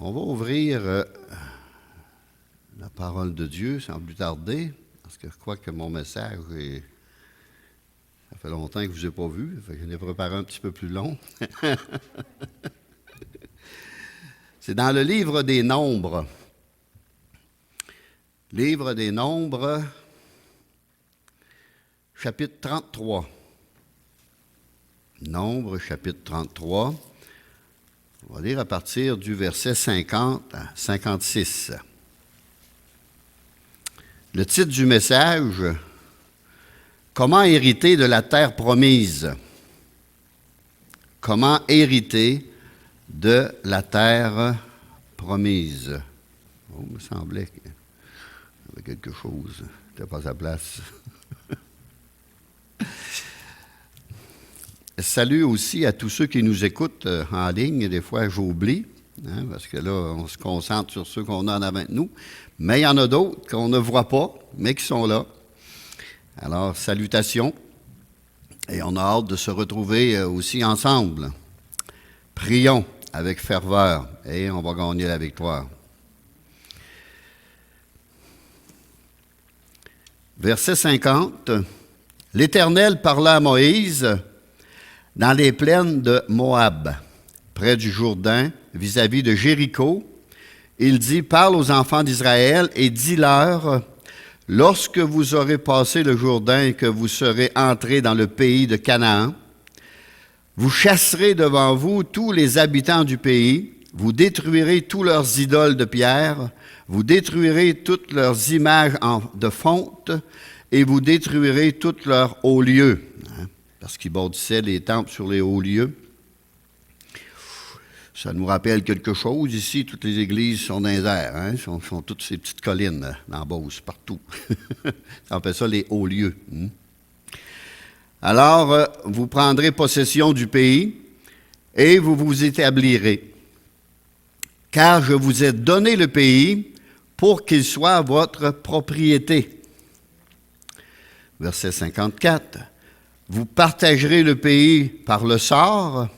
On va ouvrir la parole de Dieu sans plus tarder, parce que je crois que mon message ça fait longtemps que je ne vous ai pas vu, fait que je l'ai préparé un petit peu plus long. C'est dans le livre des Nombres. Livre des Nombres, chapitre 33. Nombres, chapitre 33. On va lire à partir du verset 50 à 56. Le titre du message, « Comment hériter de la terre promise ?» Comment hériter de la terre promise? Oh, il me semblait qu'il y avait quelque chose. C'était pas à sa place. Salut aussi à tous ceux qui nous écoutent en ligne. Des fois, j'oublie, parce que là, on se concentre sur ceux qu'on a en avant de nous. Mais il y en a d'autres qu'on ne voit pas, mais qui sont là. Alors, salutations. Et on a hâte de se retrouver aussi ensemble. Prions avec ferveur et on va gagner la victoire. Verset 50. L'Éternel parla à Moïse dans les plaines de Moab, près du Jourdain, vis-à-vis de Jéricho. Il dit, parle aux enfants d'Israël et dis-leur, lorsque vous aurez passé le Jourdain et que vous serez entrés dans le pays de Canaan, vous chasserez devant vous tous les habitants du pays, vous détruirez tous leurs idoles de pierre, vous détruirez toutes leurs images de fonte et vous détruirez tous leurs hauts lieux. Parce qu'ils bâtissaient les temples sur les hauts lieux. Ça nous rappelle quelque chose ici. Toutes les églises sont dans les airs. Sont toutes ces petites collines dans Beauce, partout. On appelle ça les hauts lieux. Alors, vous prendrez possession du pays et vous vous établirez. Car je vous ai donné le pays pour qu'il soit votre propriété. Verset 54. Vous partagerez le pays par le sort,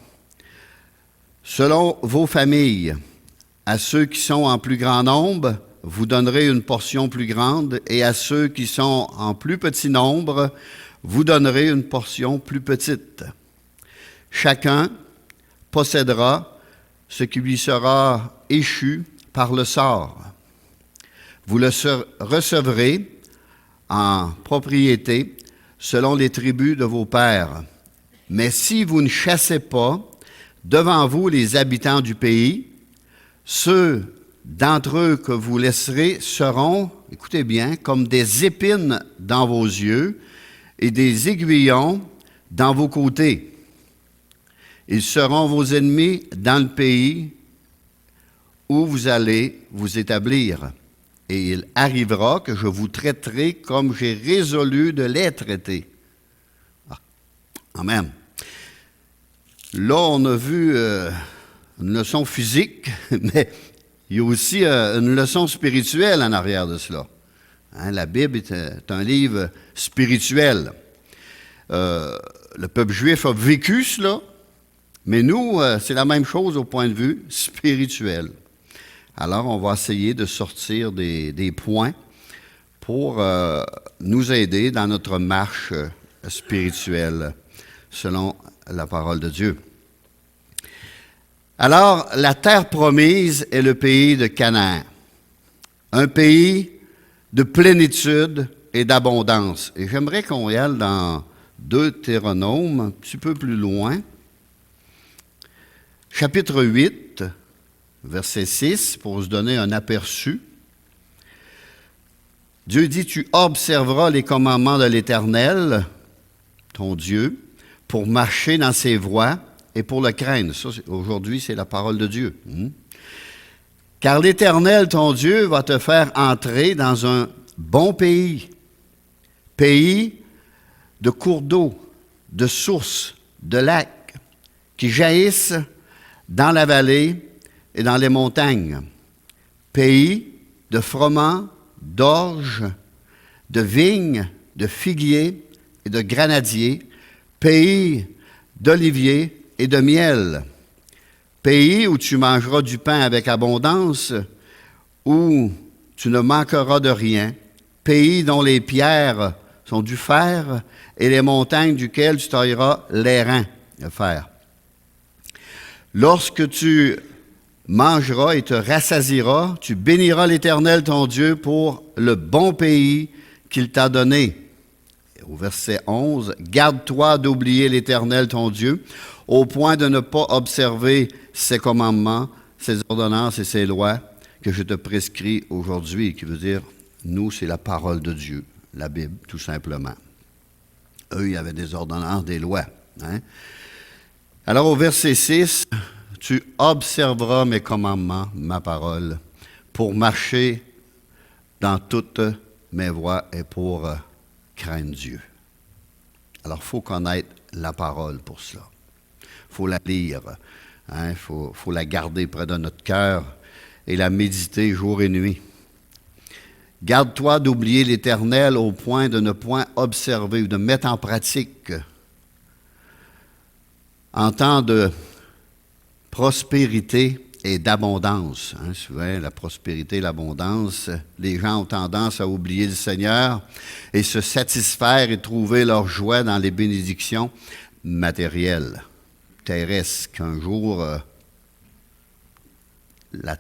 selon vos familles. À ceux qui sont en plus grand nombre, vous donnerez une portion plus grande, et à ceux qui sont en plus petit nombre, vous donnerez une portion plus petite. Chacun possédera ce qui lui sera échu par le sort. Vous le recevrez en propriété selon les tribus de vos pères. Mais si vous ne chassez pas devant vous les habitants du pays, ceux d'entre eux que vous laisserez seront, écoutez bien, comme des épines dans vos yeux et des aiguillons dans vos côtés. Ils seront vos ennemis dans le pays où vous allez vous établir. Et il arrivera que je vous traiterai comme j'ai résolu de les traiter. Amen. Là, on a vu une leçon physique, mais il y a aussi une leçon spirituelle en arrière de cela. La Bible est un livre spirituel. Le peuple juif a vécu cela, mais nous, c'est la même chose au point de vue spirituel. Alors, on va essayer de sortir des points pour nous aider dans notre marche spirituelle, selon la parole de Dieu. Alors, la terre promise est le pays de Canaan, un pays de plénitude et d'abondance. Et j'aimerais qu'on y aille dans Deutéronome, un petit peu plus loin, chapitre 8, verset 6, pour se donner un aperçu. Dieu dit, tu observeras les commandements de l'Éternel, ton Dieu, pour marcher dans ses voies et pour le craindre. Ça, aujourd'hui, c'est la parole de Dieu. Car l'Éternel, ton Dieu, va te faire entrer dans un bon pays, pays de cours d'eau, de sources, de lacs, qui jaillissent dans la vallée et dans les montagnes, pays de froment, d'orge, de vignes, de figuiers et de grenadiers, pays d'oliviers et de miel, pays où tu mangeras du pain avec abondance, où tu ne manqueras de rien, pays dont les pierres sont du fer et les montagnes duquel tu tailleras l'airain, le fer. Lorsque tu mangeras et te rassasieras, tu béniras l'Éternel ton Dieu pour le bon pays qu'il t'a donné. Et au verset 11, « Garde-toi d'oublier l'Éternel ton Dieu, au point de ne pas observer ses commandements, ses ordonnances et ses lois que je te prescris aujourd'hui. » Qui veut dire, nous, c'est la parole de Dieu, la Bible, tout simplement. Eux, il y avait des ordonnances, des lois. Hein? Alors, au verset 6, « Tu observeras mes commandements, ma parole, pour marcher dans toutes mes voies et pour craindre Dieu. » Alors, il faut connaître la parole pour cela. Il faut la lire. Il faut la garder près de notre cœur et la méditer jour et nuit. Garde-toi d'oublier l'Éternel au point de ne point observer ou de mettre en pratique. En temps de prospérité et d'abondance. Souvent, la prospérité et l'abondance, les gens ont tendance à oublier le Seigneur et se satisfaire et trouver leur joie dans les bénédictions matérielles, terrestres, qu'un jour, la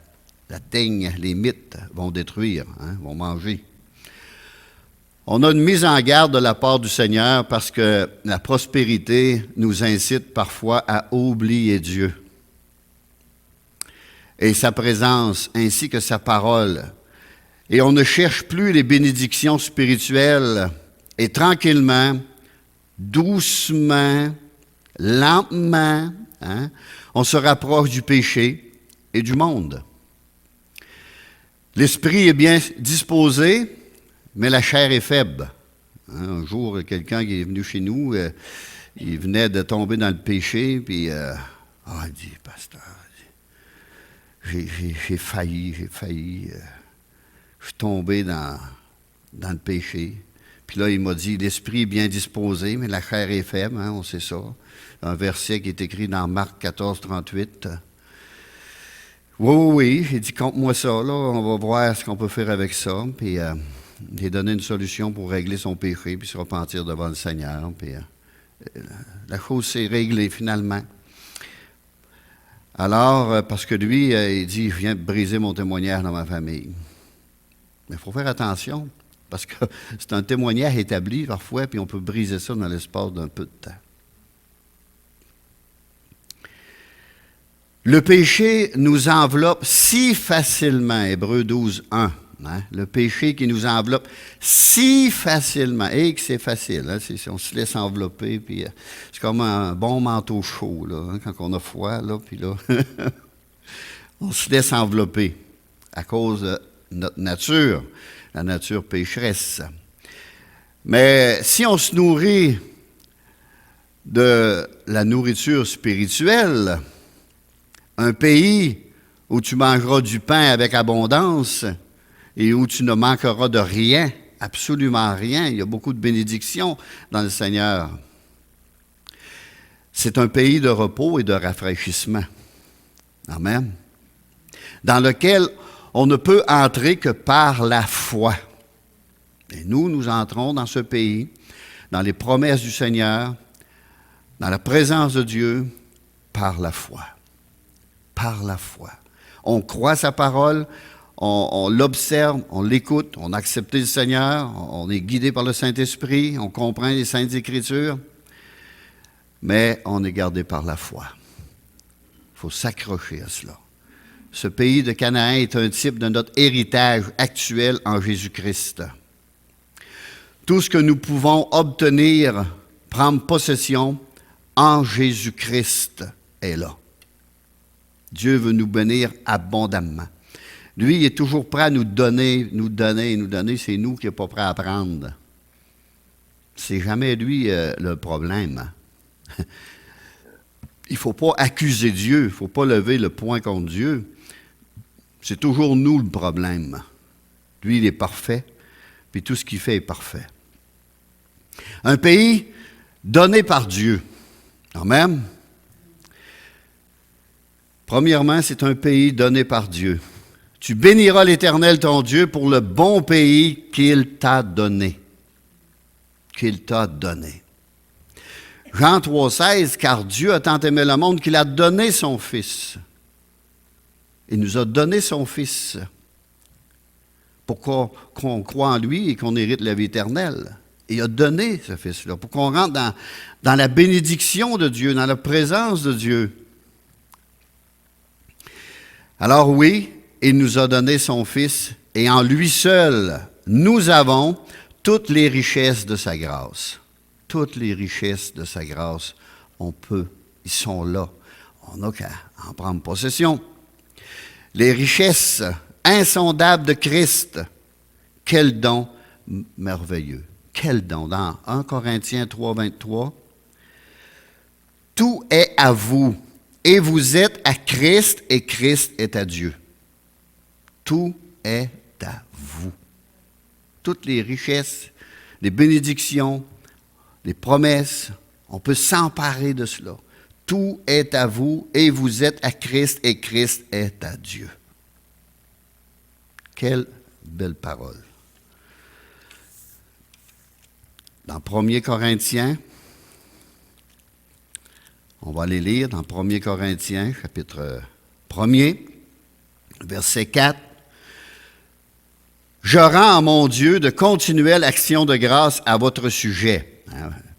teigne, les mythes vont détruire, vont manger. On a une mise en garde de la part du Seigneur parce que la prospérité nous incite parfois à oublier Dieu et sa présence, ainsi que sa parole. Et on ne cherche plus les bénédictions spirituelles. Et tranquillement, doucement, lentement, on se rapproche du péché et du monde. L'esprit est bien disposé, mais la chair est faible. Un jour, quelqu'un qui est venu chez nous, il venait de tomber dans le péché, puis il dit, « Pasteur, j'ai failli, je suis tombé dans le péché. » Puis là, il m'a dit, « L'esprit est bien disposé, mais la chair est faible, on sait ça. » Un verset qui est écrit dans Marc 14, 38. Oui, j'ai dit, compte-moi ça, là, on va voir ce qu'on peut faire avec ça. Puis j'ai donné une solution pour régler son péché, puis se repentir devant le Seigneur. Puis la chose s'est réglée finalement. Alors, parce que lui, il dit, je viens de briser mon témoignage dans ma famille. Mais il faut faire attention, parce que c'est un témoignage établi parfois, puis on peut briser ça dans l'espace d'un peu de temps. Le péché nous enveloppe si facilement, Hébreux 12, 1. Le péché qui nous enveloppe si facilement. Et que c'est facile, on se laisse envelopper, puis c'est comme un bon manteau chaud, là, quand on a froid, là, puis là, on se laisse envelopper à cause de notre nature, la nature pécheresse. Mais si on se nourrit de la nourriture spirituelle, un pays où tu mangeras du pain avec abondance et où tu ne manqueras de rien, absolument rien. Il y a beaucoup de bénédictions dans le Seigneur. C'est un pays de repos et de rafraîchissement. Amen. Dans lequel on ne peut entrer que par la foi. Et nous entrons dans ce pays, dans les promesses du Seigneur, dans la présence de Dieu, par la foi. Par la foi. On croit sa parole, on l'observe, on l'écoute, on a accepté le Seigneur, on est guidé par le Saint-Esprit, on comprend les Saintes Écritures, mais on est gardé par la foi. Il faut s'accrocher à cela. Ce pays de Canaan est un type de notre héritage actuel en Jésus-Christ. Tout ce que nous pouvons obtenir, prendre possession en Jésus-Christ est là. Dieu veut nous bénir abondamment. Lui, il est toujours prêt à nous donner. C'est nous qui n'est pas prêt à prendre. C'est jamais lui le problème. Il ne faut pas accuser Dieu. Il ne faut pas lever le poing contre Dieu. C'est toujours nous le problème. Lui, il est parfait. Puis tout ce qu'il fait est parfait. Un pays donné par Dieu. Amen. Premièrement, c'est un pays donné par Dieu. Tu béniras l'Éternel ton Dieu pour le bon pays qu'il t'a donné. Qu'il t'a donné. Jean 3,16, car Dieu a tant aimé le monde qu'il a donné son Fils. Il nous a donné son Fils pour qu'on croie en lui et qu'on hérite la vie éternelle. Il a donné ce Fils-là pour qu'on rentre dans la bénédiction de Dieu, dans la présence de Dieu. Alors oui, il nous a donné son Fils et en lui seul, nous avons toutes les richesses de sa grâce. Toutes les richesses de sa grâce, ils sont là. On n'a qu'à en prendre possession. Les richesses insondables de Christ, quel don merveilleux. Quel don. Dans 1 Corinthiens 3, 23, tout est à vous, et vous êtes à Christ, et Christ est à Dieu. Tout est à vous. Toutes les richesses, les bénédictions, les promesses, on peut s'emparer de cela. Tout est à vous, et vous êtes à Christ, et Christ est à Dieu. Quelle belle parole. Dans 1 Corinthiens, on va les lire dans 1 Corinthiens, chapitre 1er, verset 4. « Je rends à mon Dieu de continuelles actions de grâce à votre sujet. »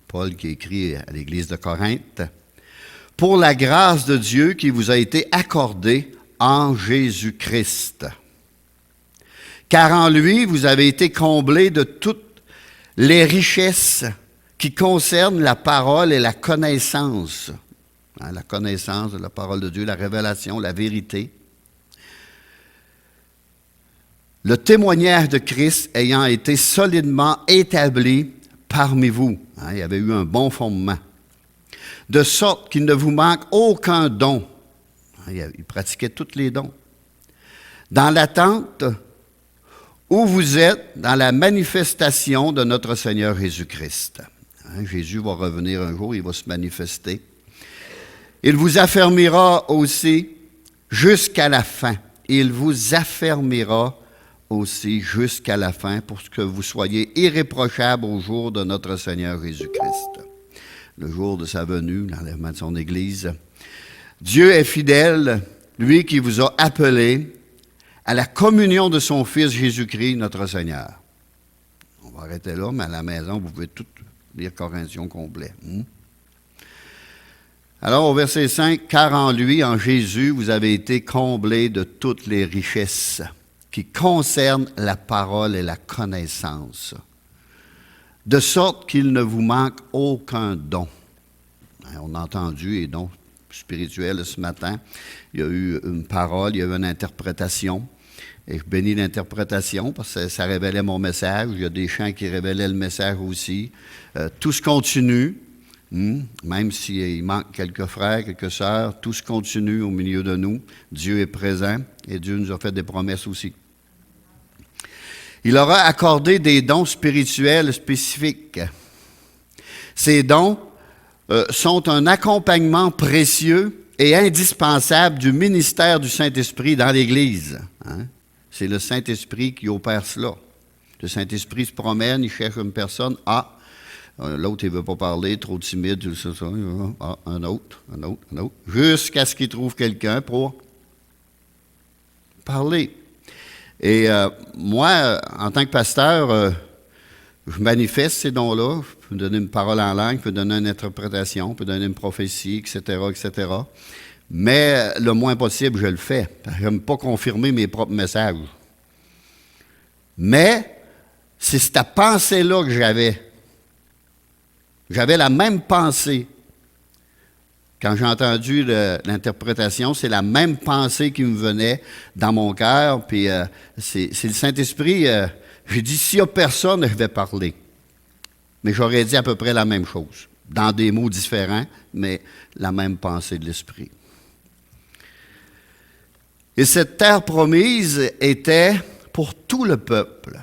Paul qui écrit à l'Église de Corinthe. « Pour la grâce de Dieu qui vous a été accordée en Jésus-Christ. Car en lui, vous avez été comblés de toutes les richesses qui concernent la parole et la connaissance. » La connaissance de la parole de Dieu, la révélation, la vérité. Le témoignage de Christ ayant été solidement établi parmi vous. Il y avait eu un bon fondement. De sorte qu'il ne vous manque aucun don. Il pratiquait tous les dons. Dans l'attente où vous êtes dans la manifestation de notre Seigneur Jésus-Christ. Jésus va revenir un jour, il va se manifester. Il vous affermira aussi jusqu'à la fin. Il vous affermira aussi jusqu'à la fin pour que vous soyez irréprochables au jour de notre Seigneur Jésus-Christ. Le jour de sa venue, l'enlèvement de son Église. Dieu est fidèle, lui qui vous a appelés à la communion de son Fils Jésus-Christ, notre Seigneur. On va arrêter là, mais à la maison, vous pouvez tout lire Corinthiens complet. Alors, au verset 5, « Car en lui, en Jésus, vous avez été comblés de toutes les richesses qui concernent la parole et la connaissance, de sorte qu'il ne vous manque aucun don. » On a entendu les dons spirituels ce matin. Il y a eu une parole, il y a eu une interprétation. Et je bénis l'interprétation parce que ça révélait mon message. Il y a des chants qui révélaient le message aussi. Tout se continue, même s'il manque quelques frères, quelques sœurs, tout se continue au milieu de nous. Dieu est présent et Dieu nous a fait des promesses aussi. Il aura accordé des dons spirituels spécifiques. Ces dons sont un accompagnement précieux et indispensable du ministère du Saint-Esprit dans l'Église. C'est le Saint-Esprit qui opère cela. Le Saint-Esprit se promène, il cherche une personne. L'autre, il ne veut pas parler, trop timide. Un autre. Jusqu'à ce qu'il trouve quelqu'un pour parler. Et moi, en tant que pasteur, je manifeste ces dons-là. Je peux donner une parole en langue, je peux donner une interprétation, je peux donner une prophétie, etc., etc. Mais le moins possible, je le fais. Je n'aime pas confirmer mes propres messages. Mais c'est cette pensée-là que j'avais. J'avais la même pensée. Quand j'ai entendu l'interprétation, c'est la même pensée qui me venait dans mon cœur. Puis c'est le Saint-Esprit. J'ai dit, s'il n'y a personne, je vais parler. Mais j'aurais dit à peu près la même chose. Dans des mots différents, mais la même pensée de l'Esprit. Et cette terre promise était pour tout le peuple.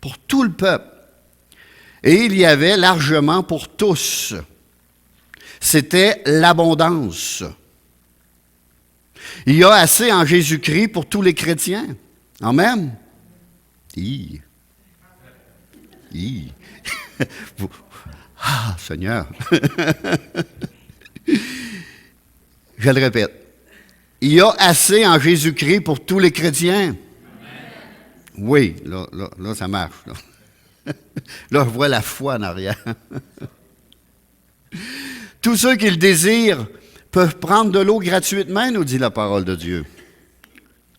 Pour tout le peuple. Et il y avait largement pour tous. C'était l'abondance. Il y a assez en Jésus-Christ pour tous les chrétiens. Amen. Ah, Seigneur. Je le répète. Il y a assez en Jésus-Christ pour tous les chrétiens. Oui, là ça marche. Là, je vois la foi en arrière. Tous ceux qui le désirent peuvent prendre de l'eau gratuitement, nous dit la parole de Dieu.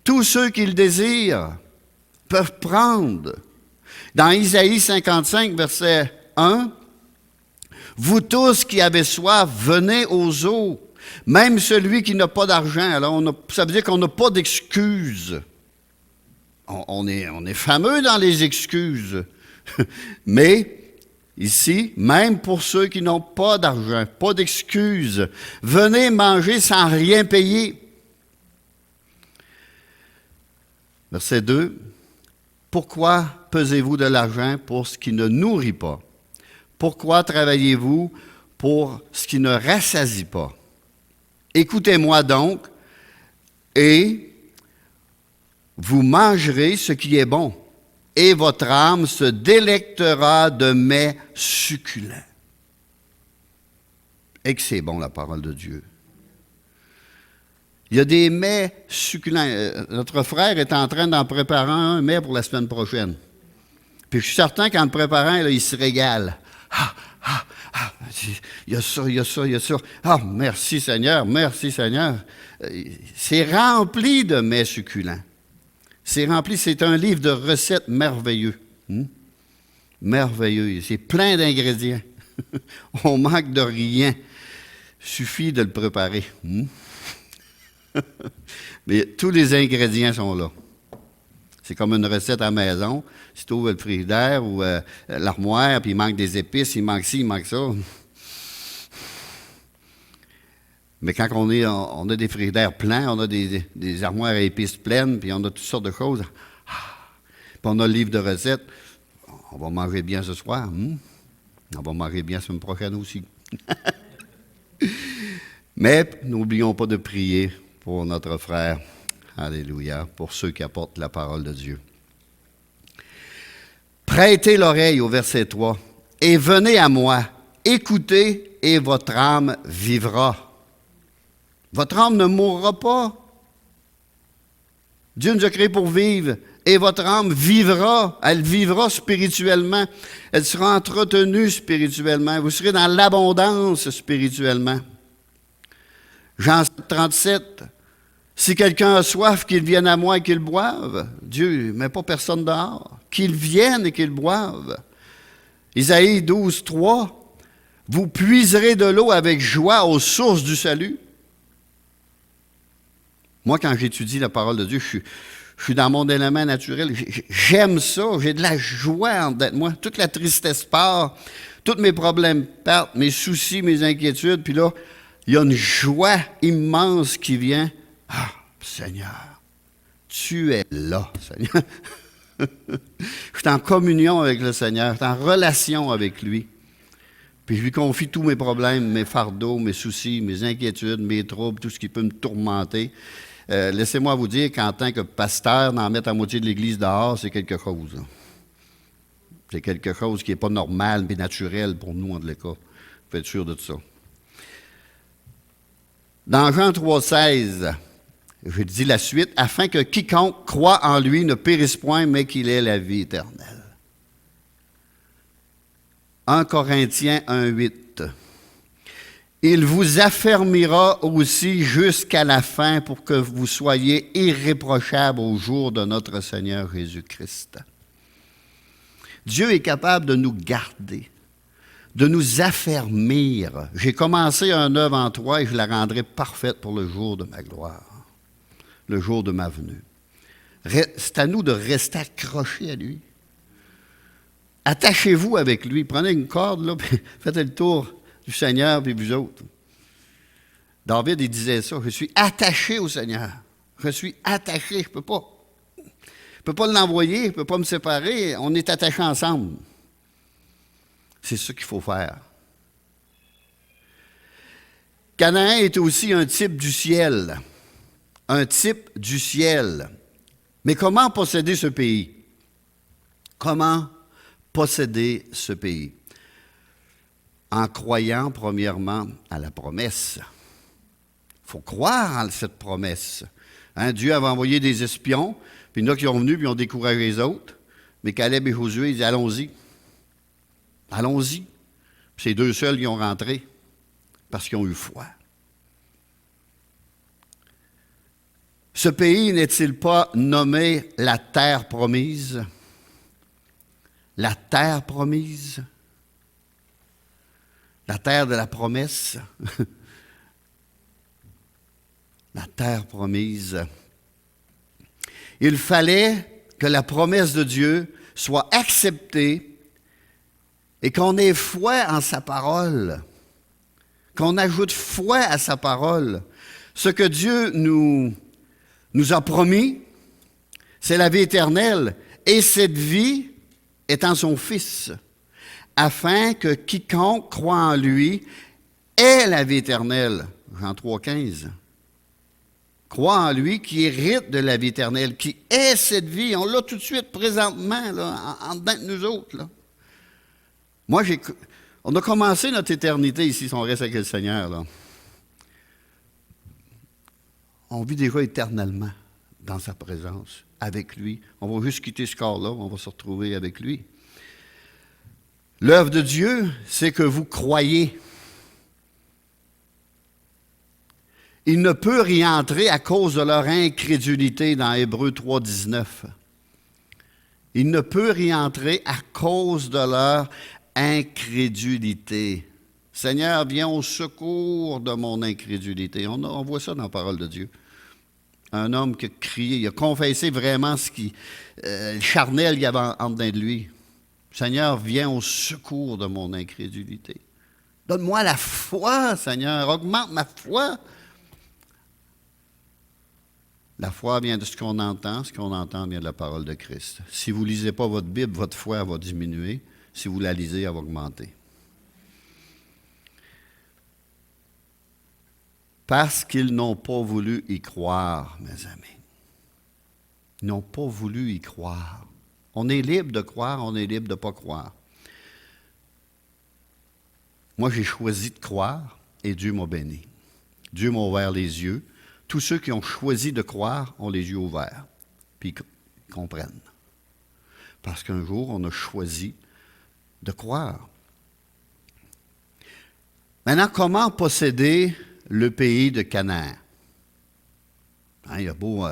Tous ceux qui le désirent peuvent prendre. Dans Isaïe 55, verset 1, « Vous tous qui avez soif, venez aux eaux, même celui qui n'a pas d'argent. » Alors, ça veut dire qu'on n'a pas d'excuses. On est fameux dans les excuses. Mais ici, même pour ceux qui n'ont pas d'argent, pas d'excuses, venez manger sans rien payer. Verset 2. Pourquoi pesez-vous de l'argent pour ce qui ne nourrit pas? Pourquoi travaillez-vous pour ce qui ne rassasie pas? Écoutez-moi donc, et vous mangerez ce qui est bon, et votre âme se délectera de mets succulents. Et que c'est bon, la parole de Dieu. Il y a des mets succulents. Notre frère est en train d'en préparer un mets pour la semaine prochaine. Puis je suis certain qu'en le préparant, là, il se régale. Il y a ça, il y a ça, il y a ça. Ah, merci Seigneur, merci Seigneur. C'est rempli de mets succulents. C'est rempli, c'est un livre de recettes merveilleux. Merveilleux. C'est plein d'ingrédients. On manque de rien. Il suffit de le préparer. Mais tous les ingrédients sont là. C'est comme une recette à la maison. Si tu ouvres le frigidaire ou l'armoire, puis il manque des épices, il manque ci, il manque ça. Mais quand on a des frigidaires pleins, on a des armoires à épices pleines, puis on a toutes sortes de choses. Puis on a le livre de recettes. On va manger bien ce soir. On va manger bien la semaine prochaine aussi. Mais n'oublions pas de prier pour notre frère. Alléluia. Pour ceux qui apportent la parole de Dieu. Prêtez l'oreille au verset 3. Et venez à moi. Écoutez et votre âme vivra. Votre âme ne mourra pas. Dieu nous a créés pour vivre. Et votre âme vivra. Elle vivra spirituellement. Elle sera entretenue spirituellement. Vous serez dans l'abondance spirituellement. Jean 37. Si quelqu'un a soif, qu'il vienne à moi et qu'il boive. Dieu ne met pas personne dehors. Qu'il vienne et qu'il boive. Isaïe 12, 3. Vous puiserez de l'eau avec joie aux sources du salut. Moi, quand j'étudie la parole de Dieu, je suis dans mon élément naturel. J'aime ça. J'ai de la joie en dedans de moi. Toute la tristesse part. Tous mes problèmes partent. Mes soucis, mes inquiétudes. Puis là, il y a une joie immense qui vient. Ah, Seigneur, tu es là, Seigneur. Je suis en communion avec le Seigneur. Je suis en relation avec lui. Puis je lui confie tous mes problèmes, mes fardeaux, mes soucis, mes inquiétudes, mes troubles, tout ce qui peut me tourmenter. Laissez-moi vous dire qu'en tant que pasteur, d'en mettre à moitié de l'Église dehors, c'est quelque chose. C'est quelque chose qui n'est pas normal mais naturel pour nous, en tout cas. Vous pouvez être sûr de ça. Dans Jean 3,16, je dis la suite, « Afin que quiconque croit en lui ne périsse point, mais qu'il ait la vie éternelle. » 1 Corinthiens 1,8. Il vous affermira aussi jusqu'à la fin pour que vous soyez irréprochables au jour de notre Seigneur Jésus-Christ. Dieu est capable de nous garder, de nous affermir. J'ai commencé une œuvre en toi et je la rendrai parfaite pour le jour de ma gloire, le jour de ma venue. C'est à nous de rester accrochés à lui. Attachez-vous avec lui. Prenez une corde, là, puis faites le tour du Seigneur, puis vous autres. David, il disait ça. Je suis attaché au Seigneur. Je suis attaché. Je ne peux pas l'envoyer, je ne peux pas me séparer. On est attachés ensemble. C'est ce qu'il faut faire. Canaan est aussi un type du ciel. un type du ciel. Mais comment posséder ce pays? Comment posséder ce pays? En croyant premièrement à la promesse. Il faut croire en cette promesse. Hein, Dieu avait envoyé des espions, puis il y en a qui sont venus, puis ils ont découragé les autres. Mais Caleb et Josué, ils disent, allons-y. Allons-y. Puis ces deux seuls, ils ont rentré, parce qu'ils ont eu foi. Ce pays n'est-il pas nommé la terre promise? La terre promise? La terre de la promesse? La terre promise. Il fallait que la promesse de Dieu soit acceptée et qu'on ait foi en sa parole, qu'on ajoute foi à sa parole. Ce que Dieu nous a promis, c'est la vie éternelle, et cette vie est en son Fils, afin que quiconque croit en lui ait la vie éternelle. Jean 3,15. Croit en lui qui hérite de la vie éternelle, qui est cette vie. On l'a tout de suite, présentement, là, en dedans de nous autres. Là. Moi, on a commencé notre éternité ici, si on reste avec le Seigneur. Là. On vit déjà éternellement dans sa présence, avec lui. On va juste quitter ce corps-là, on va se retrouver avec lui. L'œuvre de Dieu, c'est que vous croyez. Il ne peut y entrer à cause de leur incrédulité dans Hébreux 3, 19. Il ne peut y entrer à cause de leur incrédulité. Seigneur, viens au secours de mon incrédulité. On voit ça dans la parole de Dieu. Un homme qui a crié, il a confessé vraiment le charnel qu'il y avait en dedans de lui. Seigneur, viens au secours de mon incrédulité. Donne-moi la foi, Seigneur, augmente ma foi. La foi vient de ce qu'on entend vient de la parole de Christ. Si vous ne lisez pas votre Bible, votre foi va diminuer. Si vous la lisez, elle va augmenter. Parce qu'ils n'ont pas voulu y croire, mes amis. Ils n'ont pas voulu y croire. On est libre de croire, on est libre de ne pas croire. Moi, j'ai choisi de croire et Dieu m'a béni. Dieu m'a ouvert les yeux. Tous ceux qui ont choisi de croire ont les yeux ouverts, puis ils comprennent. Parce qu'un jour, on a choisi de croire. Maintenant, comment posséder le pays de Canaan? Hein, il y a beau,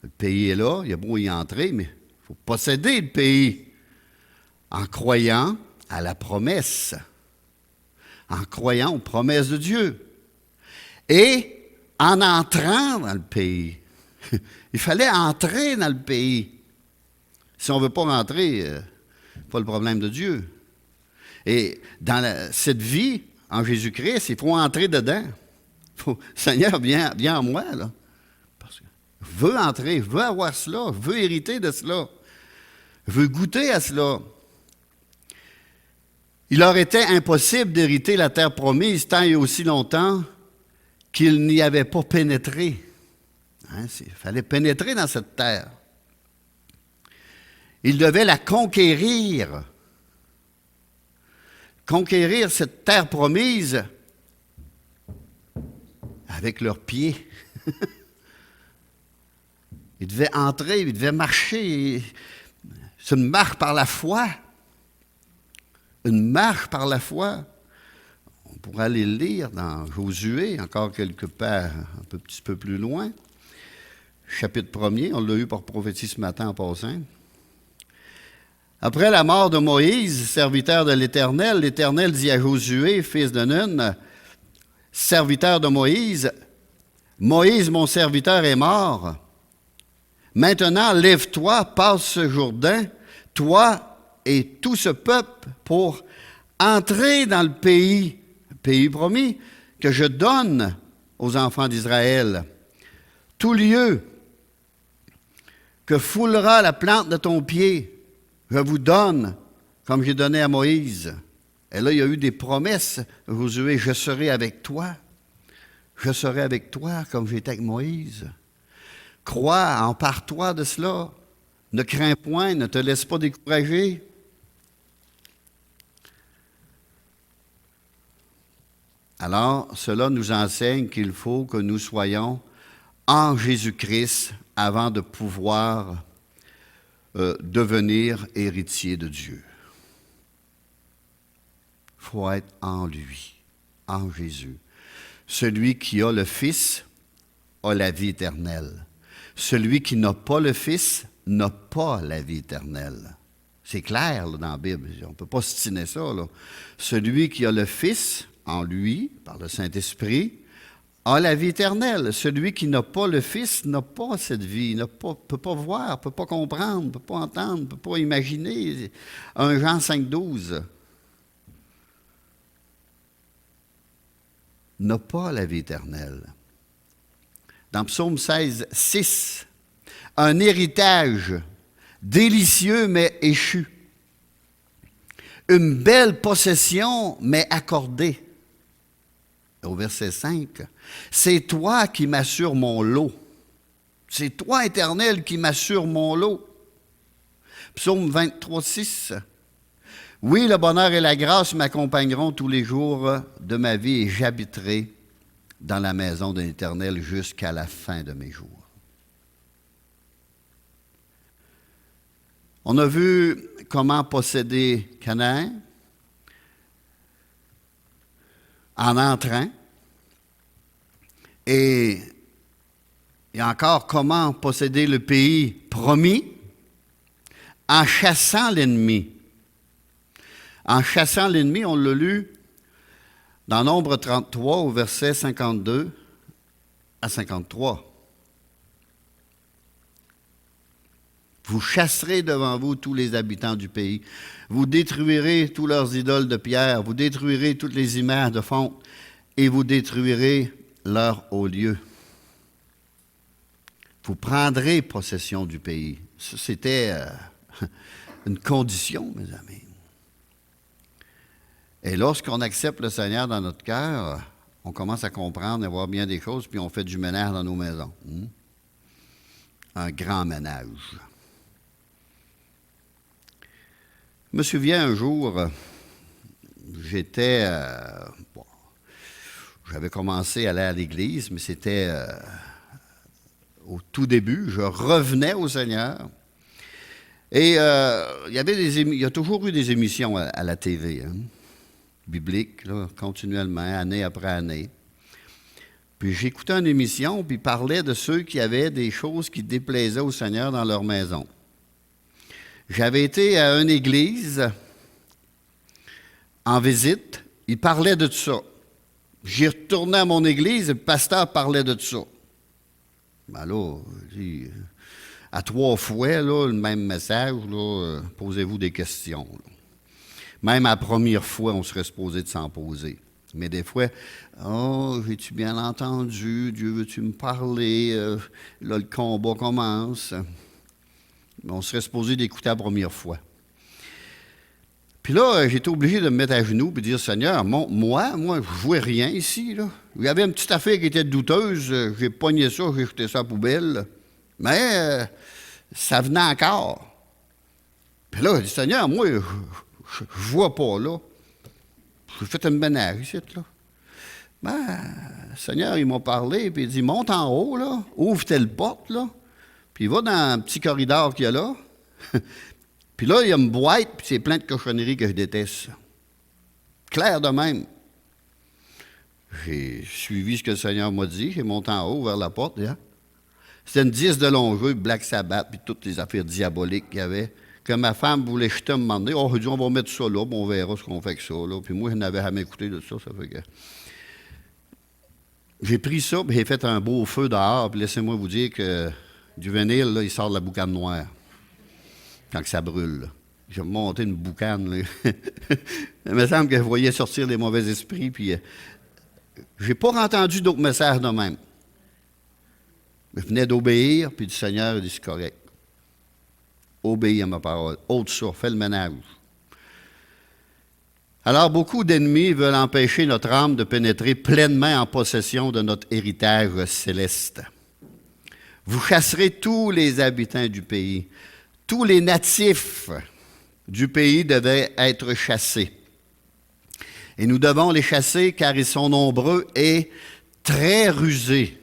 le pays est là, il y a beau y entrer, mais il faut posséder le pays en croyant à la promesse, en croyant aux promesses de Dieu. Et en entrant dans le pays. Il fallait entrer dans le pays. Si on ne veut pas rentrer, pas le problème de Dieu. Et dans cette vie, en Jésus-Christ, il faut entrer dedans. Seigneur, viens en moi, là. Parce que je veux entrer, je veux avoir cela, je veux hériter de cela. Je veux goûter à cela. Il leur était impossible d'hériter la terre promise tant et aussi longtemps qu'ils n'y avaient pas pénétré. Hein, il fallait pénétrer dans cette terre. Ils devaient la conquérir. Conquérir cette terre promise avec leurs pieds. Ils devaient entrer, ils devaient marcher. C'est une marche par la foi. Une marche par la foi. On pourra aller le lire dans Josué, encore quelque part, un petit peu plus loin. Chapitre 1er, on l'a eu par prophétie ce matin en passant. Après la mort de Moïse, serviteur de l'Éternel, l'Éternel dit à Josué, fils de Nun, serviteur de Moïse, Moïse, mon serviteur, est mort. Maintenant, lève-toi, passe ce Jourdain, toi et tout ce peuple, pour entrer dans le pays promis, que je donne aux enfants d'Israël. Tout lieu que foulera la plante de ton pied, je vous donne, comme j'ai donné à Moïse. Et là, il y a eu des promesses. Josué, je serai avec toi. Je serai avec toi, comme j'étais avec Moïse. Crois, empare-toi de cela. Ne crains point, ne te laisse pas décourager. Alors, cela nous enseigne qu'il faut que nous soyons en Jésus-Christ avant de pouvoir devenir héritiers de Dieu. Il faut être en lui, en Jésus. Celui qui a le Fils a la vie éternelle. Celui qui n'a pas le Fils n'a pas la vie éternelle. C'est clair là, dans la Bible, on ne peut pas stiner ça. Là. Celui qui a le Fils en lui, par le Saint-Esprit, a la vie éternelle. Celui qui n'a pas le Fils n'a pas cette vie, ne peut pas voir, ne peut pas comprendre, ne peut pas entendre, ne peut pas imaginer. 1 Jean 5,12 n'a pas la vie éternelle. Dans Psaume 16,6, un héritage délicieux mais échu, une belle possession mais accordée. Au verset 5, c'est toi qui m'assures mon lot. C'est toi, Éternel, qui m'assure mon lot. Psaume 23,6. Oui, le bonheur et la grâce m'accompagneront tous les jours de ma vie et j'habiterai dans la maison de l'Éternel jusqu'à la fin de mes jours. On a vu comment posséder Canaan en entrant et encore comment posséder le pays promis en chassant l'ennemi. En chassant l'ennemi, on l'a lu dans Nombre 33 au verset 52 à 53. Vous chasserez devant vous tous les habitants du pays. Vous détruirez tous leurs idoles de pierre. Vous détruirez toutes les images de fonte et vous détruirez leurs hauts lieux. Vous prendrez possession du pays. C'était une condition, mes amis. Et lorsqu'on accepte le Seigneur dans notre cœur, on commence à comprendre et voir bien des choses, puis on fait du ménage dans nos maisons. Un grand ménage. Je me souviens un jour, j'avais commencé à aller à l'église, mais c'était au tout début, je revenais au Seigneur. Et il y a toujours eu des émissions à la TV, bibliques, là, continuellement, année après année. Puis j'écoutais une émission, puis il parlait de ceux qui avaient des choses qui déplaisaient au Seigneur dans leur maison. J'avais été à une église en visite, il parlait de tout ça. J'y retournais à mon église, et le pasteur parlait de tout ça. Ben là, à 3 fois, là, le même message, là, posez-vous des questions. Là. Même à la première fois, on serait supposé de s'en poser. Mais des fois, oh, j'ai-tu bien entendu? Dieu, veux-tu me parler? Là, le combat commence. On serait supposé d'écouter la première fois. Puis là, j'étais obligé de me mettre à genoux et de dire, Seigneur, moi, je ne vois rien ici. Là. Il y avait une petite affaire qui était douteuse. J'ai pogné ça, j'ai jeté ça à la poubelle. Mais ça venait encore. Puis là, j'ai dit, Seigneur, moi, je ne vois pas là. J'ai fait une ménage ici, là. Ben, Seigneur, il m'a parlé, puis il dit, monte en haut, là, ouvre telle porte, là, puis va dans un petit corridor qu'il y a là. Puis là, il y a une boîte, puis c'est plein de cochonneries que je déteste. Clair de même. J'ai suivi ce que le Seigneur m'a dit, j'ai monté en haut vers la porte, là. C'était une 10 de longueur, Black Sabbath, puis toutes les affaires diaboliques qu'il y avait. Que ma femme voulait jeter, me demander, oh, j'ai dit, on va mettre ça là, puis on verra ce qu'on fait avec ça, là. Puis moi, je n'avais jamais écouté de ça, ça fait que... J'ai pris ça, puis j'ai fait un beau feu dehors, puis laissez-moi vous dire que du vinyle, là, il sort de la boucane noire. Quand ça brûle, là. J'ai monté une boucane, là. Il me semble que je voyais sortir les mauvais esprits, puis j'ai pas entendu d'autres messages de même. Je venais d'obéir, puis du Seigneur, il dit, c'est correct. Obéis à ma parole. Ôte ça, fais le ménage. Alors, beaucoup d'ennemis veulent empêcher notre âme de pénétrer pleinement en possession de notre héritage céleste. Vous chasserez tous les habitants du pays. Tous les natifs du pays devaient être chassés. Et nous devons les chasser car ils sont nombreux et très rusés.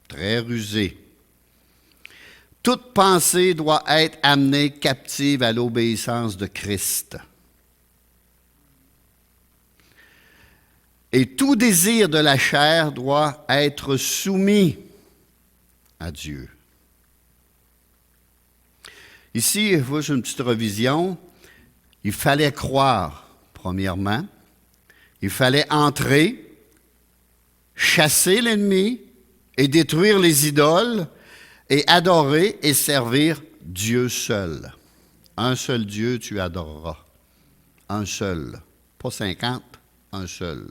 Très rusés. Toute pensée doit être amenée captive à l'obéissance de Christ. Et tout désir de la chair doit être soumis à Dieu. Ici, voici une petite revision. Il fallait croire, premièrement. Il fallait entrer, chasser l'ennemi et détruire les idoles et adorer et servir Dieu seul. Un seul Dieu tu adoreras. Un seul. Pas 50, un seul.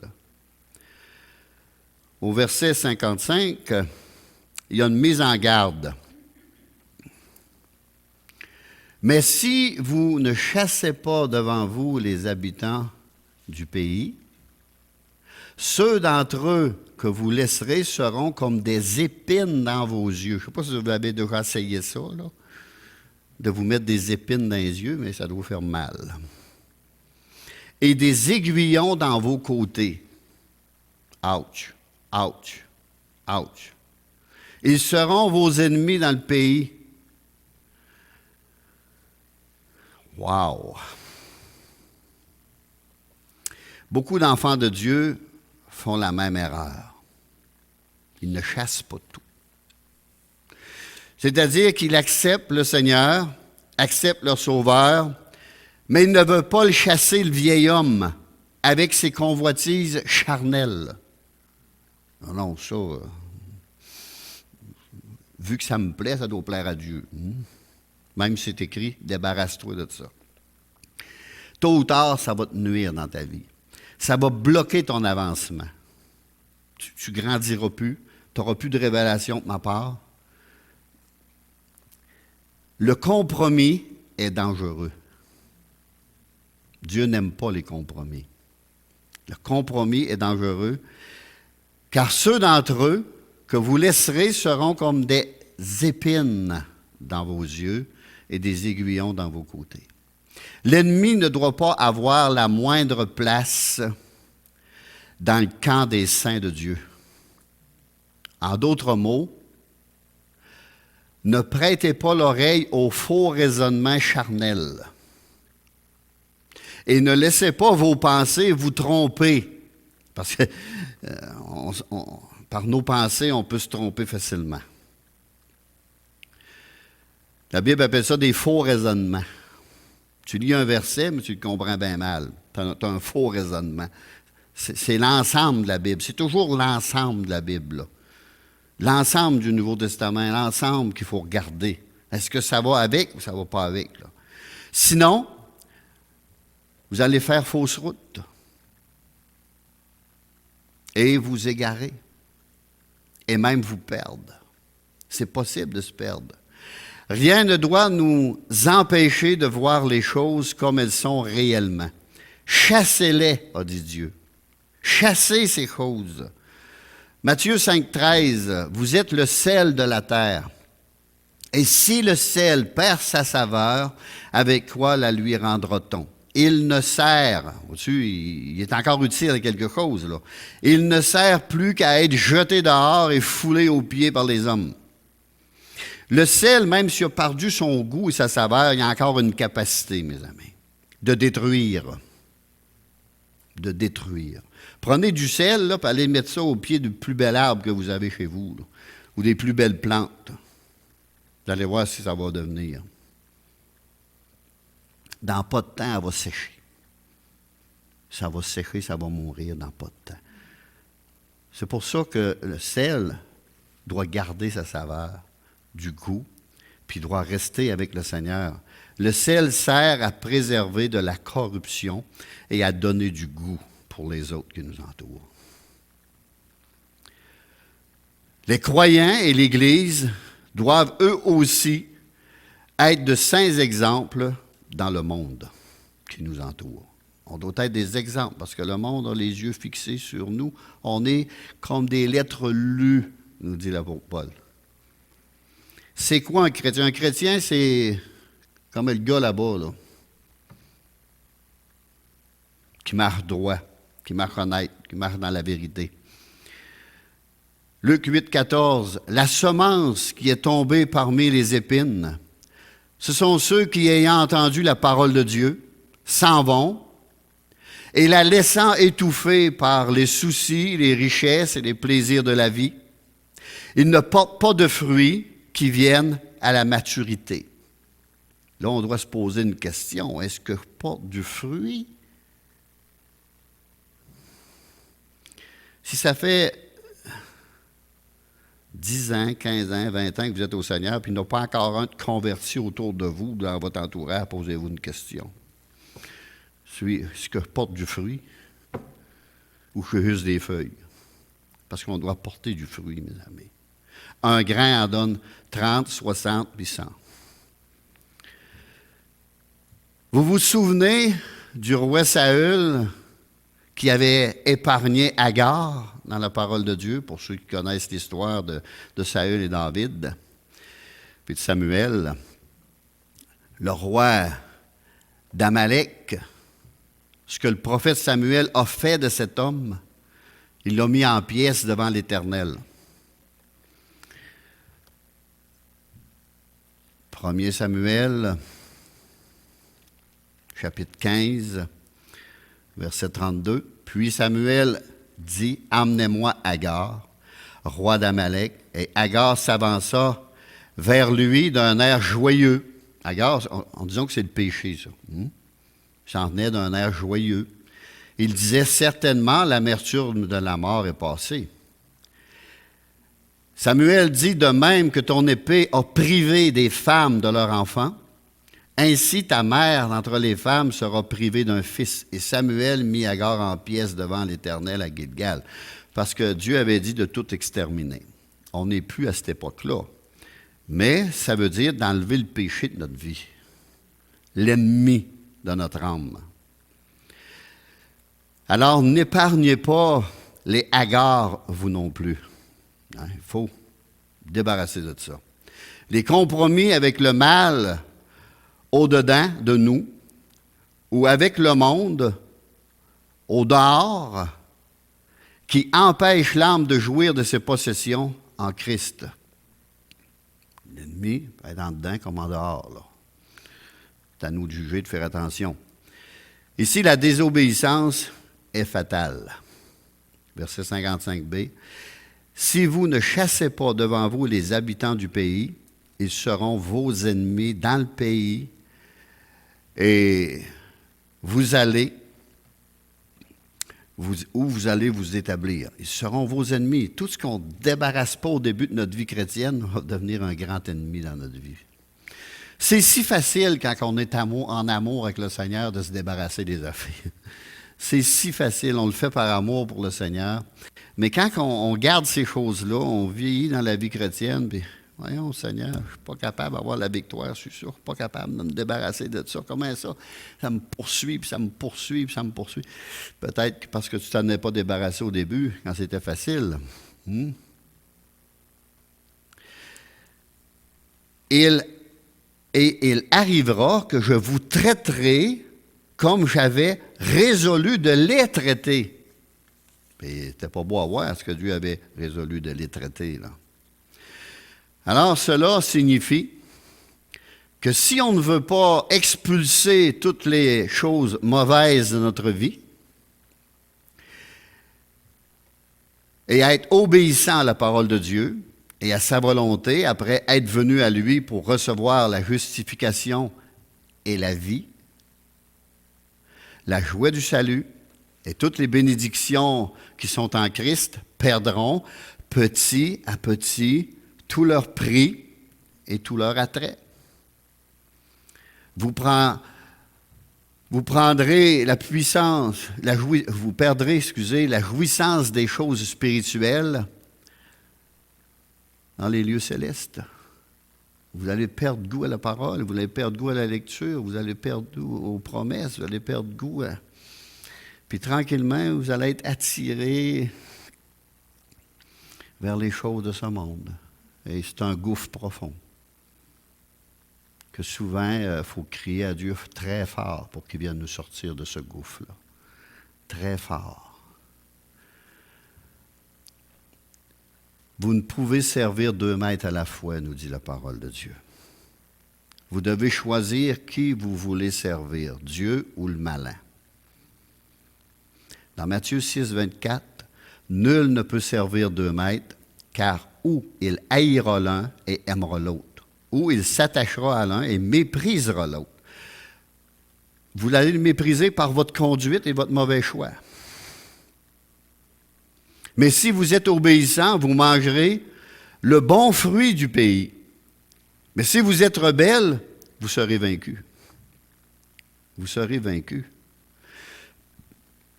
Au verset 55, il y a une mise en garde. Mais si vous ne chassez pas devant vous les habitants du pays, ceux d'entre eux que vous laisserez seront comme des épines dans vos yeux. Je ne sais pas si vous avez déjà essayé ça, là, de vous mettre des épines dans les yeux, mais ça doit faire mal. Et des aiguillons dans vos côtés. Ouch, ouch, ouch. Ils seront vos ennemis dans le pays. Wow! Beaucoup d'enfants de Dieu font la même erreur. Ils ne chassent pas tout. C'est-à-dire qu'ils acceptent le Seigneur, acceptent leur Sauveur, mais ils ne veulent pas le chasser, le vieil homme, avec ses convoitises charnelles. Non, non, ça, vu que ça me plaît, ça doit plaire à Dieu. Même si c'est écrit, débarrasse-toi de ça. Tôt ou tard, ça va te nuire dans ta vie. Ça va bloquer ton avancement. Tu ne grandiras plus, tu n'auras plus de révélation de ma part. Le compromis est dangereux. Dieu n'aime pas les compromis. Le compromis est dangereux, car ceux d'entre eux que vous laisserez seront comme des épines dans vos yeux et des aiguillons dans vos côtés. L'ennemi ne doit pas avoir la moindre place dans le camp des saints de Dieu. En d'autres mots, ne prêtez pas l'oreille aux faux raisonnements charnels. Et ne laissez pas vos pensées vous tromper. Parce que par nos pensées, on peut se tromper facilement. La Bible appelle ça des faux raisonnements. Tu lis un verset, mais tu le comprends bien mal. Tu as un faux raisonnement. C'est l'ensemble de la Bible. C'est toujours l'ensemble de la Bible, là. L'ensemble du Nouveau Testament, l'ensemble qu'il faut regarder. Est-ce que ça va avec ou ça ne va pas avec, là? Sinon, vous allez faire fausse route et vous égarer et même vous perdre. C'est possible de se perdre. Rien ne doit nous empêcher de voir les choses comme elles sont réellement. Chassez-les, a dit Dieu. Chassez ces choses. Matthieu 5,13, vous êtes le sel de la terre. Et si le sel perd sa saveur, avec quoi la lui rendra-t-on? Il ne sert, il est encore utile à quelque chose, là. Il ne sert plus qu'à être jeté dehors et foulé aux pieds par les hommes. Le sel, même s'il a perdu son goût et sa saveur, il a encore une capacité, mes amis, de détruire. De détruire. Prenez du sel, là, puis allez mettre ça au pied du plus bel arbre que vous avez chez vous, là, ou des plus belles plantes. Vous allez voir si ça va devenir. Dans pas de temps, elle va sécher. Ça va sécher, ça va mourir dans pas de temps. C'est pour ça que le sel doit garder sa saveur, du goût, puis doit rester avec le Seigneur. Le sel sert à préserver de la corruption et à donner du goût pour les autres qui nous entourent. Les croyants et l'Église doivent eux aussi être de saints exemples dans le monde qui nous entoure. On doit être des exemples parce que le monde a les yeux fixés sur nous. On est comme des lettres lues, nous dit l'apôtre Paul. C'est quoi un chrétien? Un chrétien, c'est comme le gars là-bas, là, qui marche droit, qui marche honnête, qui marche dans la vérité. Luc 8, 14, la semence qui est tombée parmi les épines, ce sont ceux qui, ayant entendu la parole de Dieu, s'en vont et la laissant étouffer par les soucis, les richesses et les plaisirs de la vie, ils ne portent pas de fruits qui viennent à la maturité. Là, on doit se poser une question. Est-ce que je porte du fruit? Si ça fait 10 ans, 15 ans, 20 ans que vous êtes au Seigneur, puis il n'y en a pas encore un de converti autour de vous, dans votre entourage, posez-vous une question. Est-ce que je porte du fruit ou je suis juste des feuilles? Parce qu'on doit porter du fruit, mes amis. Un grain en donne 30, 60, puis 100. Vous vous souvenez du roi Saül qui avait épargné Agar dans la parole de Dieu, pour ceux qui connaissent l'histoire de Saül et David, puis de Samuel. Le roi d'Amalek, ce que le prophète Samuel a fait de cet homme, il l'a mis en pièces devant l'Éternel. 1 Samuel, chapitre 15, verset 32. Puis Samuel dit, « Amenez-moi Agar, roi d'Amalek. » Et Agar s'avança vers lui d'un air joyeux. Agar, en disant que c'est le péché, ça. Il s'en venait d'un air joyeux. Il disait, « Certainement, l'amertume de la mort est passée. » Samuel dit, « De même que ton épée a privé des femmes de leurs enfants, ainsi ta mère d'entre les femmes sera privée d'un fils. » Et Samuel mit Agar en pièces devant l'Éternel à Gilgal, parce que Dieu avait dit de tout exterminer. On n'est plus à cette époque-là. Mais ça veut dire d'enlever le péché de notre vie, l'ennemi de notre âme. Alors, n'épargnez pas les Agar, vous non plus. Il faut débarrasser de ça. Les compromis avec le mal au-dedans de nous ou avec le monde au dehors qui empêchent l'âme de jouir de ses possessions en Christ. L'ennemi peut être en dedans comme en dehors, là. C'est à nous de juger, de faire attention. Ici, la désobéissance est fatale. Verset 55b. « Si vous ne chassez pas devant vous les habitants du pays, ils seront vos ennemis dans le pays, et vous allez vous établir. Ils seront vos ennemis. Tout ce qu'on ne débarrasse pas au début de notre vie chrétienne va devenir un grand ennemi dans notre vie. C'est si facile quand on est en amour avec le Seigneur de se débarrasser des affaires. C'est si facile, on le fait par amour pour le Seigneur. Mais quand on garde ces choses-là, on vieillit dans la vie chrétienne, puis voyons, Seigneur, je ne suis pas capable d'avoir la victoire, je suis sûr, je ne suis pas capable de me débarrasser de ça. Comment ça? Ça me poursuit, puis ça me poursuit, puis ça me poursuit. Peut-être parce que tu ne t'en es pas débarrassé au début, quand c'était facile. Il arrivera que je vous traiterai comme j'avais résolu de les traiter. Et c'était pas beau à voir ce que Dieu avait résolu de les traiter, là. Alors, cela signifie que si on ne veut pas expulser toutes les choses mauvaises de notre vie et être obéissant à la parole de Dieu et à sa volonté, après être venu à lui pour recevoir la justification et la vie, la joie du salut et toutes les bénédictions qui sont en Christ perdront petit à petit tout leur prix et tout leur attrait. Vous prendrez la puissance, vous perdrez, la jouissance des choses spirituelles dans les lieux célestes. Vous allez perdre goût à la parole, vous allez perdre goût à la lecture, vous allez perdre goût aux promesses, vous allez perdre goût à... Puis tranquillement, vous allez être attirés vers les choses de ce monde. Et c'est un gouffre profond. que souvent, il faut crier à Dieu très fort pour qu'il vienne nous sortir de ce gouffre-là. Très fort. Vous ne pouvez servir 2 maîtres à la fois, nous dit la parole de Dieu. Vous devez choisir qui vous voulez servir, Dieu ou le malin. Dans Matthieu 6, 24, « Nul ne peut servir 2 maîtres, car ou il haïra l'un et aimera l'autre, ou il s'attachera à l'un et méprisera l'autre. » Vous allez le mépriser par votre conduite et votre mauvais choix. Mais si vous êtes obéissant, vous mangerez le bon fruit du pays. Mais si vous êtes rebelle, vous serez vaincu. Vous serez vaincu.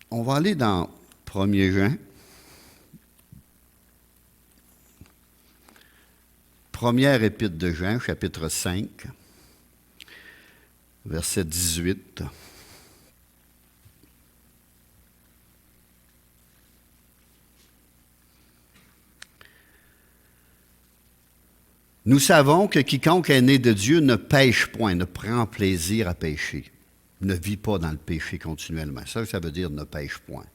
On va aller dans 1er Jean. Première épître de Jean, chapitre 5, verset 18. Nous savons que quiconque est né de Dieu ne pêche point, ne prend plaisir à pécher, ne vit pas dans le péché continuellement. Ça veut dire ne pêche point.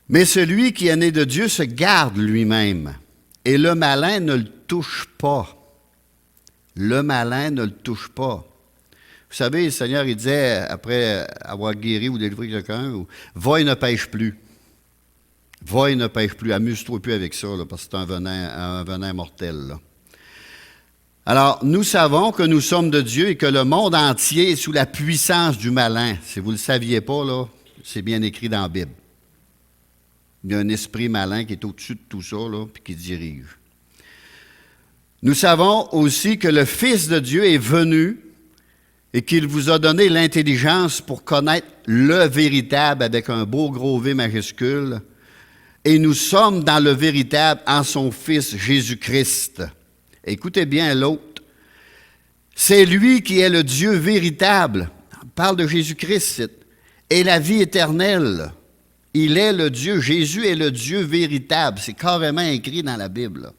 Mais celui qui est né de Dieu se garde lui-même, et le malin ne le touche pas. Le malin ne le touche pas. Vous savez, le Seigneur, il disait, après avoir guéri ou délivré quelqu'un, « Va et ne pêche plus. Va et ne pêche plus. Amuse-toi plus avec ça, là, parce que c'est un venin mortel. » là. Alors, nous savons que nous sommes de Dieu et que le monde entier est sous la puissance du malin. Si vous ne le saviez pas, là, c'est bien écrit dans la Bible. Il y a un esprit malin qui est au-dessus de tout ça, là, puis qui dirige. Nous savons aussi que le Fils de Dieu est venu et qu'il vous a donné l'intelligence pour connaître le véritable avec un beau gros V majuscule. Et nous sommes dans le véritable en son Fils Jésus-Christ. Écoutez bien l'autre. C'est lui qui est le Dieu véritable. On parle de Jésus-Christ. Et la vie éternelle. Il est le Dieu. Jésus est le Dieu véritable. C'est carrément écrit dans la Bible. Là.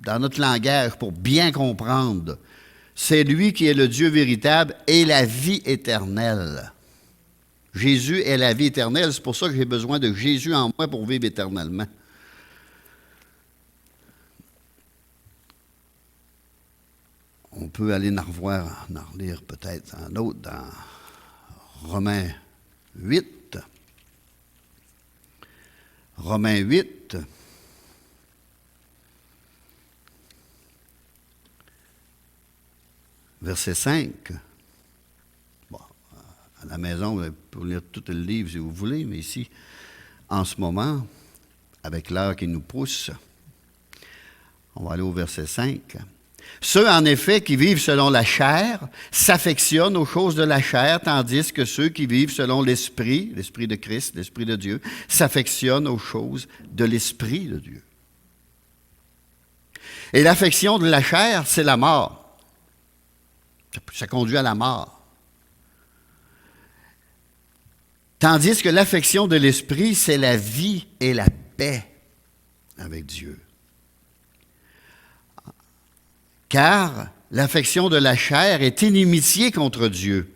Dans notre langage, pour bien comprendre. C'est lui qui est le Dieu véritable et la vie éternelle. Jésus est la vie éternelle. C'est pour ça que j'ai besoin de Jésus en moi pour vivre éternellement. On peut aller en revoir, en relire peut-être un autre dans Romains 8. Romains 8. Verset 5. Bon, à la maison, vous pouvez lire tout le livre si vous voulez, mais ici, en ce moment, avec l'heure qui nous pousse, on va aller au verset 5. Ceux, en effet, qui vivent selon la chair, s'affectionnent aux choses de la chair, tandis que ceux qui vivent selon l'Esprit, l'Esprit de Christ, l'Esprit de Dieu, s'affectionnent aux choses de l'Esprit de Dieu. Et l'affection de la chair, c'est la mort. Ça conduit à la mort. Tandis que l'affection de l'Esprit, c'est la vie et la paix avec Dieu. Car l'affection de la chair est inimitié contre Dieu,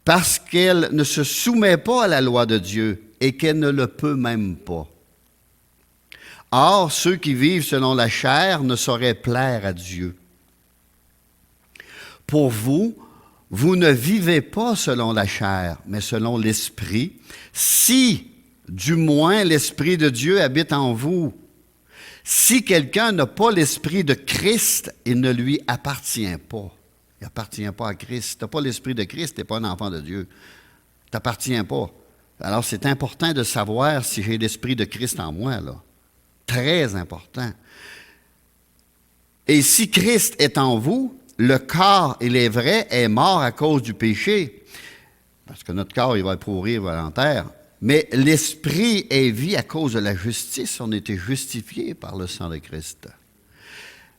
parce qu'elle ne se soumet pas à la loi de Dieu et qu'elle ne le peut même pas. Or, ceux qui vivent selon la chair ne sauraient plaire à Dieu. Pour vous, vous ne vivez pas selon la chair, mais selon l'Esprit, si, du moins, l'Esprit de Dieu habite en vous. Si quelqu'un n'a pas l'Esprit de Christ, il ne lui appartient pas. Il n'appartient pas à Christ. Si tu n'as pas l'Esprit de Christ, tu n'es pas un enfant de Dieu. Tu n'appartiens pas. Alors, c'est important de savoir si j'ai l'Esprit de Christ en moi, là. Très important. Et si Christ est en vous, le corps, il est vrai, est mort à cause du péché. Parce que notre corps, il va être pourrir volontaire. Mais l'Esprit est vie à cause de la justice. On a été justifiés par le sang de Christ.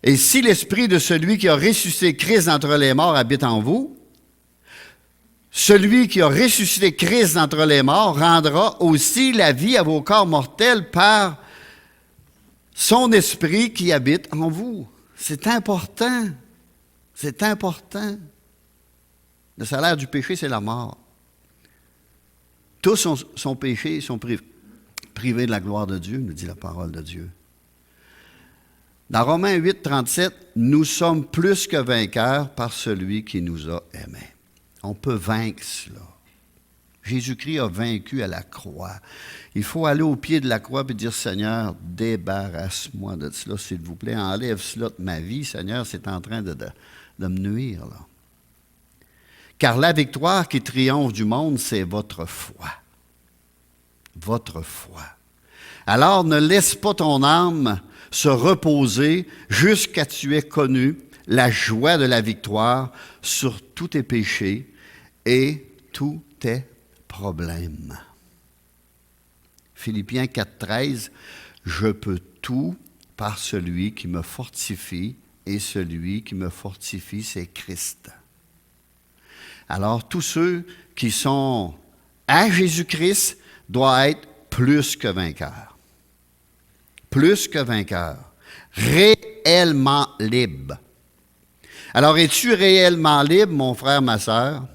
Et si l'Esprit de celui qui a ressuscité Christ d'entre les morts habite en vous, celui qui a ressuscité Christ d'entre les morts rendra aussi la vie à vos corps mortels par son esprit qui habite en vous. C'est important. C'est important. Le salaire du péché, c'est la mort. Tous sont péchés, sont privés de la gloire de Dieu, nous dit la parole de Dieu. Dans Romains 8, 37, nous sommes plus que vainqueurs par celui qui nous a aimés. On peut vaincre cela. Jésus-Christ a vaincu à la croix. Il faut aller au pied de la croix et dire, Seigneur, débarrasse-moi de cela, s'il vous plaît. Enlève cela de ma vie, Seigneur, c'est en train de me nuire, là. Car la victoire qui triomphe du monde, c'est votre foi. Votre foi. Alors, ne laisse pas ton âme se reposer jusqu'à ce que tu aies connu la joie de la victoire sur tous tes péchés et tous tes problèmes. Philippiens 4,13, je peux tout par celui qui me fortifie, et celui qui me fortifie, c'est Christ. Alors, tous ceux qui sont à Jésus-Christ doivent être plus que vainqueurs. Plus que vainqueurs. Réellement libres. Alors, es-tu réellement libre, mon frère, ma sœur?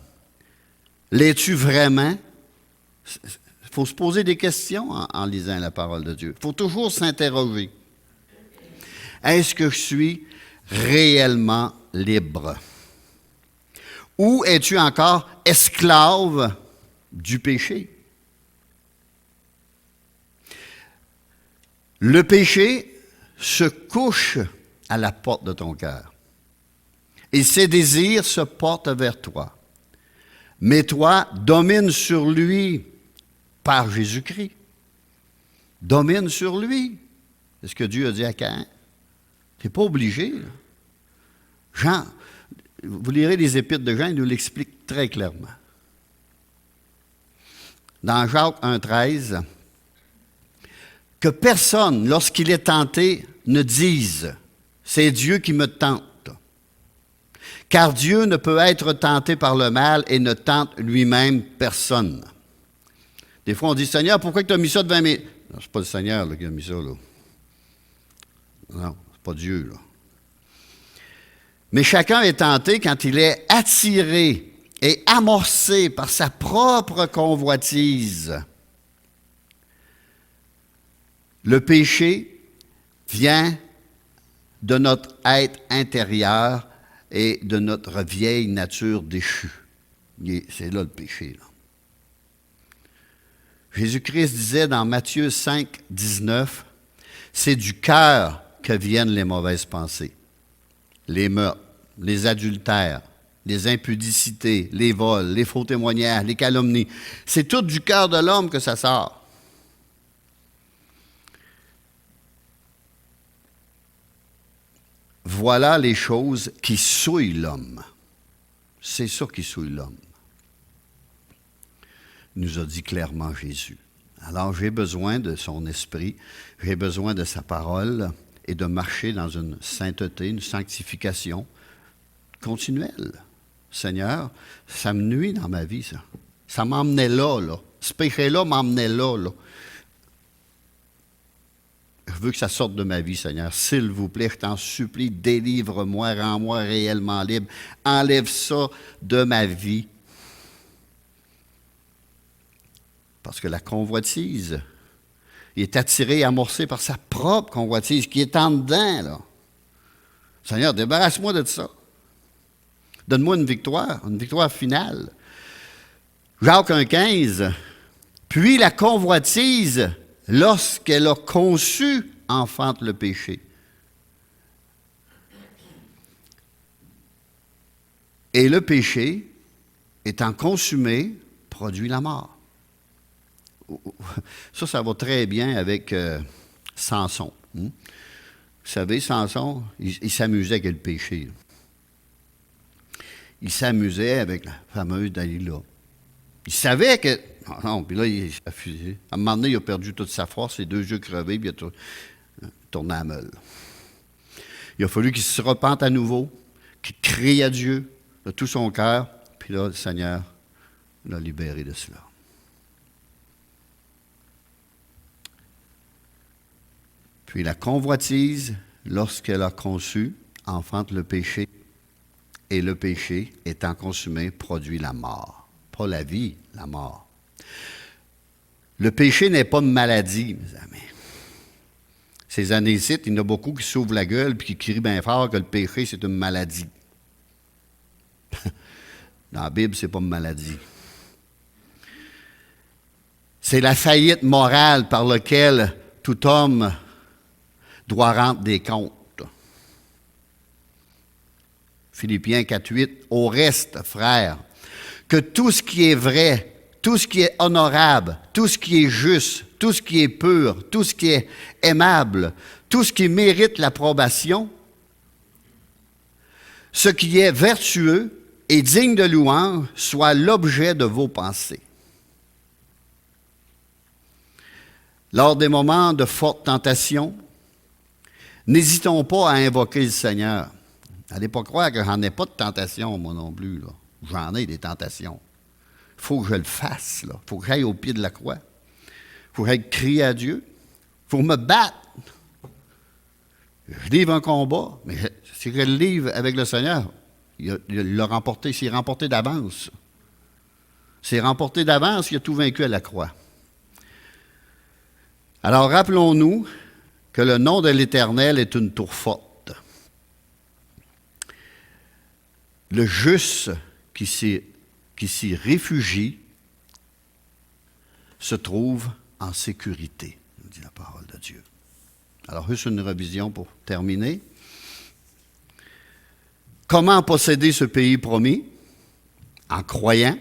L'es-tu vraiment? Il faut se poser des questions en lisant la parole de Dieu. Il faut toujours s'interroger. Est-ce que je suis réellement libre? Ou es-tu encore esclave du péché? Le péché se couche à la porte de ton cœur. Et ses désirs se portent vers toi. Mais toi, domine sur lui par Jésus-Christ. Domine sur lui. C'est ce que Dieu a dit à Caïn. Tu n'es pas obligé. Là. Jean, vous lirez les épîtres de Jean, il nous l'explique très clairement. Dans Jacques 1,13, que personne, lorsqu'il est tenté, ne dise « c'est Dieu qui me tente ». Car Dieu ne peut être tenté par le mal et ne tente lui-même personne. Des fois, on dit « Seigneur, pourquoi tu as mis ça devant mes... » Non, c'est pas le Seigneur là, qui a mis ça, là. Non, c'est pas Dieu, là. Mais chacun est tenté quand il est attiré et amorcé par sa propre convoitise. Le péché vient de notre être intérieur et de notre vieille nature déchue. C'est là le péché, là. Jésus-Christ disait dans Matthieu 5, 19, « C'est du cœur que viennent les mauvaises pensées, les meurtres, les adultères, les impudicités, les vols, les faux témoignages, les calomnies. C'est tout du cœur de l'homme que ça sort. » Voilà les choses qui souillent l'homme. C'est ça qui souille l'homme. Nous a dit clairement Jésus. Alors j'ai besoin de son esprit, j'ai besoin de sa parole et de marcher dans une sainteté, une sanctification continuelle. Seigneur, ça me nuit dans ma vie, ça. Ça m'emmenait là, là. Ce péché-là m'emmenait là, là. Je veux que ça sorte de ma vie, Seigneur. S'il vous plaît, je t'en supplie, délivre-moi, rends-moi réellement libre. Enlève ça de ma vie. Parce que la convoitise, il est attiré et amorcé par sa propre convoitise qui est en dedans, là. Seigneur, débarrasse-moi de ça. Donne-moi une victoire finale. Jacques 1,15. Puis la convoitise, lorsqu'elle a conçu, enfante le péché. Et le péché, étant consumé, produit la mort. Ça va très bien avec Samson. Vous savez, Samson, il s'amusait avec le péché. Il s'amusait avec la fameuse Dalila. Il savait que... Non, puis là, il a fusé. À un moment donné, il a perdu toute sa force, ses deux yeux crevés, puis il a tourné à meule. Il a fallu qu'il se repente à nouveau, qu'il crie à Dieu de tout son cœur, puis là, le Seigneur l'a libéré de cela. Puis la convoitise, lorsqu'elle a conçu, enfante le péché. Et le péché, étant consumé, produit la mort. Pas la vie, la mort. Le péché n'est pas une maladie, mes amis. Ces années-ci, il y en a beaucoup qui s'ouvrent la gueule et qui crient bien fort que le péché, c'est une maladie. Dans la Bible, c'est pas une maladie. C'est la faillite morale par laquelle tout homme doit rendre des comptes. Philippiens 4.8, au reste, frères, que tout ce qui est vrai, tout ce qui est honorable, tout ce qui est juste, tout ce qui est pur, tout ce qui est aimable, tout ce qui mérite l'approbation, ce qui est vertueux et digne de louange, soit l'objet de vos pensées. Lors des moments de forte tentation, n'hésitons pas à invoquer le Seigneur. N'allez pas croire que j'en ai pas de tentation, moi non plus, là. J'en ai des tentations. Il faut que je le fasse, là. Il faut que j'aille au pied de la croix. Il faut que j'aille crier à Dieu. Il faut me battre. Je livre un combat, mais si je le livre avec le Seigneur, il l'a remporté, c'est remporté d'avance. C'est remporté d'avance, il a tout vaincu à la croix. Alors rappelons-nous que le nom de l'Éternel est une tour forte. Le juste qui s'y réfugie se trouve en sécurité, nous dit la parole de Dieu. Alors, juste une révision pour terminer. Comment posséder ce pays promis? En croyant,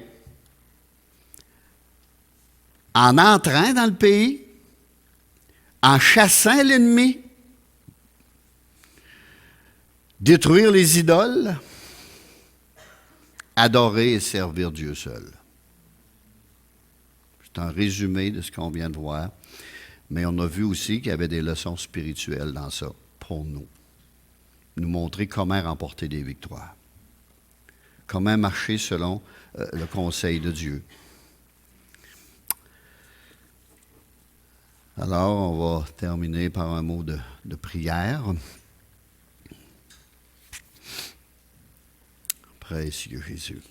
en entrant dans le pays, en chassant l'ennemi, détruire les idoles, adorer et servir Dieu seul. C'est un résumé de ce qu'on vient de voir, mais on a vu aussi qu'il y avait des leçons spirituelles dans ça pour nous. Nous montrer comment remporter des victoires, comment marcher selon le conseil de Dieu. Alors, on va terminer par un mot de prière. Précieux Jésus.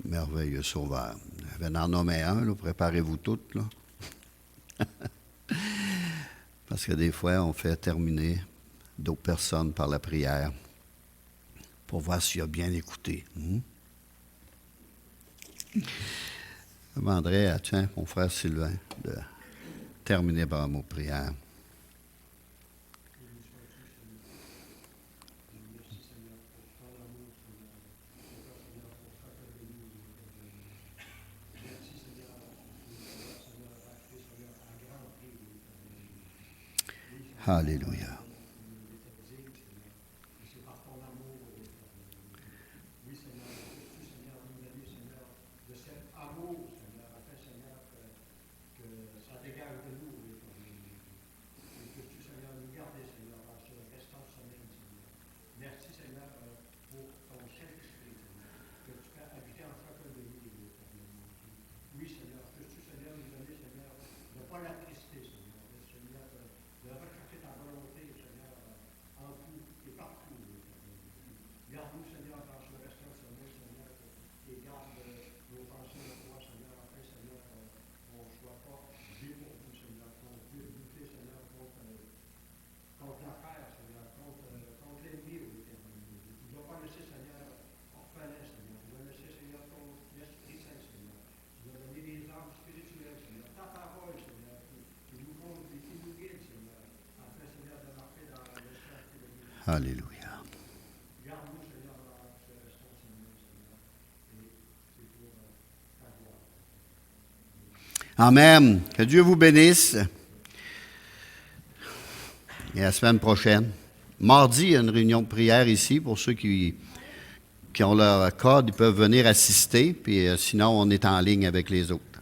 Merveilleux Sauveur. Je vais en nommer un, là, préparez-vous toutes. Là. Parce que des fois, on fait terminer d'autres personnes par la prière pour voir s'il a bien écouté. Je demanderais à mon frère Sylvain de terminer par un mot de prière. Alléluia. Alléluia. Amen. Que Dieu vous bénisse. Et à la semaine prochaine. Mardi, il y a une réunion de prière ici pour ceux qui ont leur code. Ils peuvent venir assister. Puis sinon, on est en ligne avec les autres.